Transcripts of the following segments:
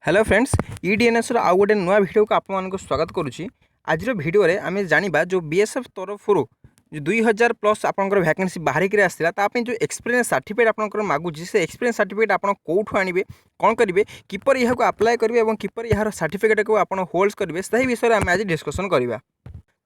Hello friends ईडीएनएस आउ गोटे नुआ वीडियो को आपको स्वागत करुच्ची। आज वीडियो रे आम जाना जो बीएसएफ तरफ 2000 प्लस आपंकर वैकेंसी बाहर के आसाला जो एक्सपीरियंस सर्टिफिकेट आपंकर मागुची से एक्सपीरियंस सर्टिफिकेट आप कौटू आने कौन करेंगे किपर यह अप्लाई करेंगे और किपर यार सर्टिफिकेट को आप होल्ड करेंगे से विषय में आम आज डिस्कसन करवा।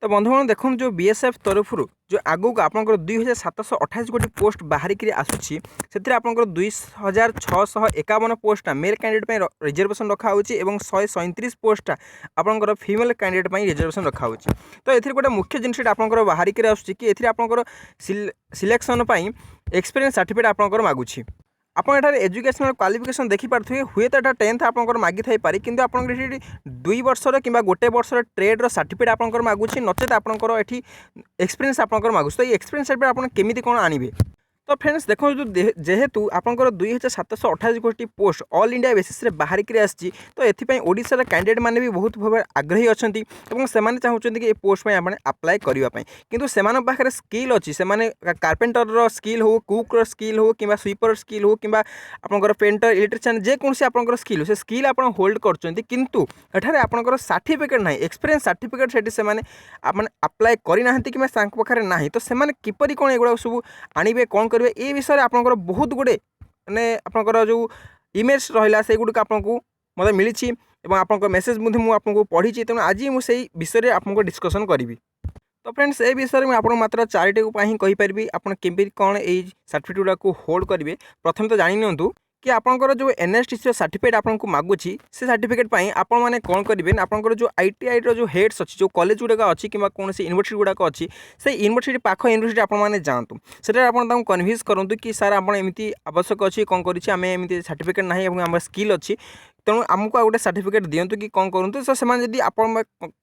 तो बंधुगण देखो जो बीएसएफ तरफ जो आगक आप 2728 गोटी पोस्ट बाहर के आसूसी से आप 2651 पोस्ट मेल कैंडिडेट रिजर्वेशन रखा और 137 पोस्ट आपंकर फीमेल कैंडिडेट रिजर्वेशन रखा। तो ये गोटे मुख्य जिनस आप बाहर के आसूँ कि आप सिलेक्शन एक्सपीरियंस सर्टिफिकेट आपंकर मागुची। आपड़ एजुकेशनल क्वालिफिकेशन देखिपे हुए तो यहाँ 10th आपंकर मागी थाईपे कि आप 2 वर्षर कि गोटे वर्षर ट्रेड्र सर्टिफिकेट आपंकर मागुची नचेत आपंकर ये एक्सपीरियंस आपंकर मागुची। तो ये एक्सपीरियंस सर्टिफिकेट आप केमी कौन आने। तो फ्रेंड्स देखो जेहेतु आपंकर 2728 गोटी पोस्ट ऑल इंडिया बेसिस बाहर के आसी तो ये ओडिशार कैंडिडेट मैंने भी बहुत भाव आग्रही अच्छा से चाहते कि पोस्ट में आपने अप्लाई करने किंतु से पाखे स्किल अच्छी से कार्पेंटर स्किल हो कुक स्किल हो कि स्वीपर स्किल हो कि आपंकर पेंटर इलेक्ट्रिशियन जेकोसी आपंकर स्किल हो से स्किल आप होल्ड करते किंतु एठारे आपंकर सर्टिफिकेट ना एक्सपीरियंस सर्टिफिकेट से अप्लाई करना कि पाखे ना तो से किपरि कौन एगुड़ा सब आने कौन करेंगे ये विषय में आपंकर बहुत गुड़े माने आपंकर जो इमेज रहा से गुड़िक आपको मतलब मिली और आपंकर मेसेज मुझे पढ़ी तेणु आज मुझे विषय में आपको डिस्कसन करी। तो फ्रेंड्स ये विषय में आपको मात्र 4टी ही कहीपरि आप केमी कौन ये सर्टिफिकेट गुड़ा को होल्ड करेंगे। प्रथम तो जानी नियंतु कि आपंकर जो एनएसटीसी सर्टिफिकेट आपको मागुची से सर्टिफिकेट आप मैंने कौन करेंगे आपंकर जो आईटीआई जो हेड्स अच्छी जो कॉलेज गुड़ाक अच्छी कि कौन से यूनिवर्सिटी गुड़ाक अच्छी से यूनिवर्सिटी पाख यूनिवर्सिटी आपने जातु से आप कन्विन्स करूँ कि सार आप एमती आवश्यक अच्छी कौन करमती सर्टिफिकेट ना आम स्किल अच्छी तेणु आमको आ गोटे सर्टिफिकेट दिंतु कि कौन करूँ तो से आप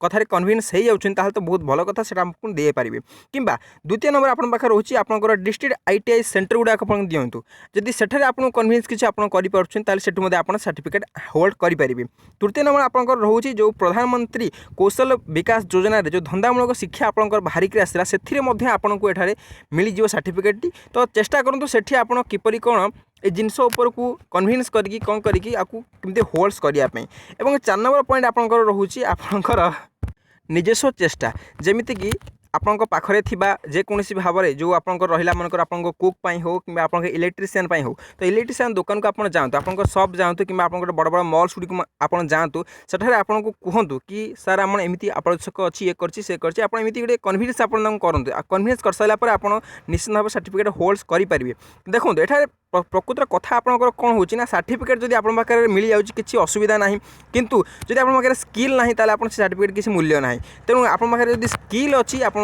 कथार कन्विन्स हो जाते तो बहुत भल कथा से आपको दे पारे कि द्वितीय नंबर आप पाखे रोचे आपंकर डिस्ट्रिक्ट आईटीआई सेंटर गुड़ाक दिंतु जदि सेठारे आपको कन्विन्स किसी आप आप सर्टिफिकेट होल्ड करेंगे। तृतीय नंबर आपंकर रोचे जो प्रधानमंत्री कौशल विकास योजना जो धंदामूलक शिक्षा आपंकर बाहर के आसाला से आपको एठारे मिल सर्टिफिकेट। तो चेष्टा करूँ से किपरि कौन ये जिनस को कन्विन्स करके कौन करके आपको होल्ड्स करने। 4 नंबर पॉइंट आपंकर रोचे आपंकर निजस्व चेष्टा जमीती कि आपंक पाखरे थिबा जेकोसी भाव में जो आपंकर रहा मनकर आप कुक हो कि आप इलेक्ट्रिशियन हो तो इलेक्ट्रिशियन दुकान को आप जातु आप सप जातु कि आप बड़ बड़ मल्स गुड़ी आप जातु सेठारे आपको कहतु कि सार आम एमती आवश्यक अच्छी ये करमती गोटे कन्विन्स आप करूँ कन्विन्स कर सारापर आप निश्चित भाव सर्टिफिकेट होल्ड्स करेंगे। देखो ये प्रकृतर कथा आपंकर कौन हो सर्टिफिकेट जब आप मिल जाऊँ किसी असुविधा ना किंतु जब आप स्किल ना आप सर्टिफिकेट किसी मूल्य ना तेणु आप जब स्किल अच्छी आपने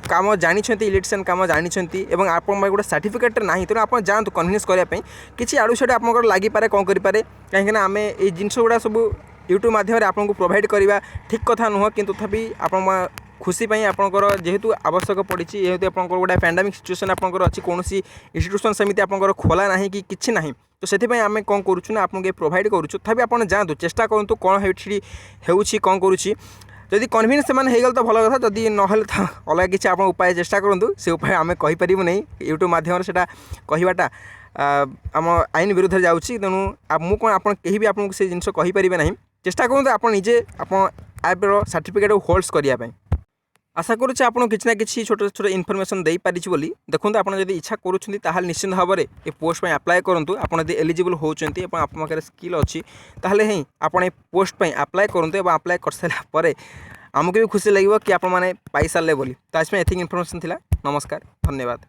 कम जानते इलेक्ट्रिशियन कम जानते और आप गोटे सर्टिफिकेट ना तेणु आप जातु कन्विन्स करने किसी आड़ू साइड आप लगिपे कौन करें कहीं आम ये जिनस गुड़ा सब यूट्यूब माध्यम आपको प्रोवाइड करवा ठीक कथा नुह कि तथापि आप खुशी आपंकर जेहेतु आवश्यक पड़ी जेहेतु आप गोटे पैंडेमिक सिचुएसन आपंकर अच्छी कौन इंस्टीट्यूशन सेमती आपंकर खोला ना कि किसी ना तो से आम कौन करूँ आपको प्रोवाइड करूँ तथापि आप जातु चेष्टा करूँ कौन हो कौन करुँची जदि कन्विन्स से हो तो भल कथा जदि ना तो अलग किसी आप उपाय चेष्टा करूँ से उपाय आम कहीपर नहीं यूट्यूब माध्यम से कहवाटा आम आईन विरुद्ध जाऊँगी तेणु मुझे कौन आप कहीं भी आपको से जिन कहीपर ना चेष्टा करूँ आप निजे आप ऐप्र सर्टिफिकेट होल्ड्स करने। आशा करुच्छे आपको किसी ना कि छोट छोट इनफर्मेशन दे पारिछि बोली। देखो आप इच्छा करुँच निश्चित भाव में ये पोस्ट में अप्लाई करूँ आप एलिजिबल होती आप स्किल अच्छी ताहले ही आप पोस्ट में अप्लाई करूँ और अप्लाई कर सारापर आमको भी खुशी लगे कि आप पाई सारे बोली। तो आज एथिक इनफर्मेशन थिला। नमस्कार, धन्यवाद।